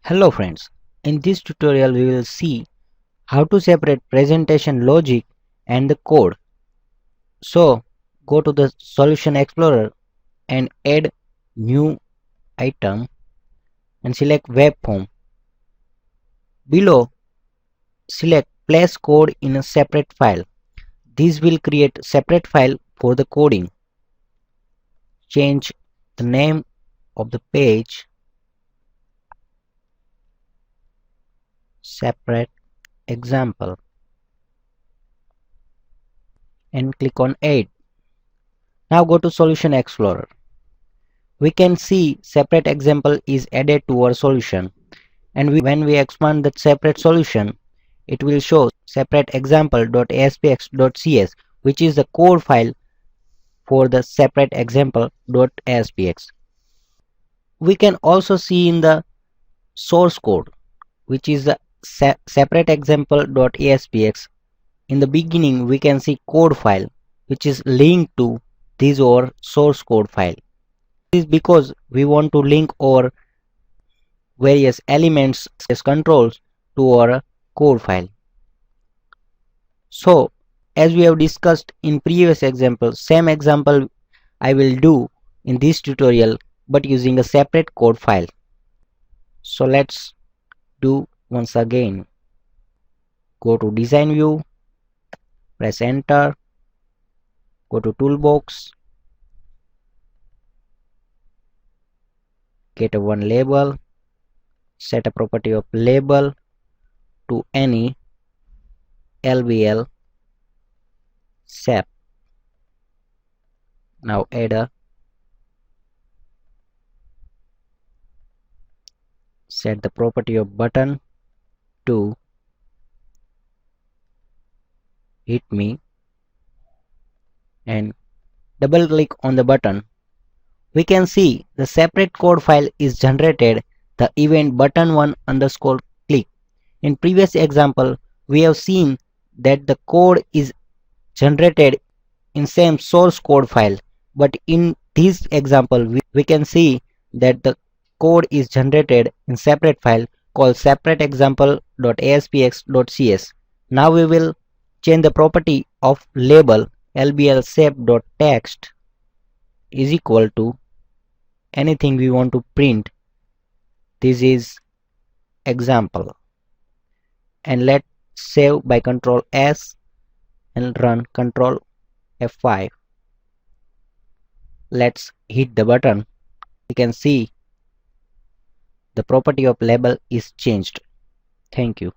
Hello friends, in this tutorial we will see how to separate presentation logic and the code. So go to the Solution Explorer and add new item and select web form. Below select place code in a separate file. This will create separate file for the coding. Change the name of the page separate example and click on add. Now go to Solution Explorer. We can see separate example is added to our solution, and when we expand the separate solution it will show separate example.aspx.cs, which is the code file for the separate example.aspx. We can also see in the source code, which is the separate example.aspx. In the beginning we can see code file which is linked to this or source code file. This is because we want to link our various elements as controls to our code file. So as we have discussed in previous example, same example I will do in this tutorial but using a separate code file. So let's do once again. Go to design view, press enter, go to toolbox, get a one label, set a property of label to any LVL SAP. Now add a set the property of button to hit me and double click on the button. We can see the separate code file is generated, the event button1 underscore click. In previous example we have seen that the code is generated in same source code file, but in this example we can see that the code is generated in separate file called separate example.aspx.cs. Now we will change the property of label lblsep.text is equal to anything we want to print. This is example, and let's save by Ctrl S and run Ctrl F5. Let's hit the button. You can see the property of label is changed. Thank you.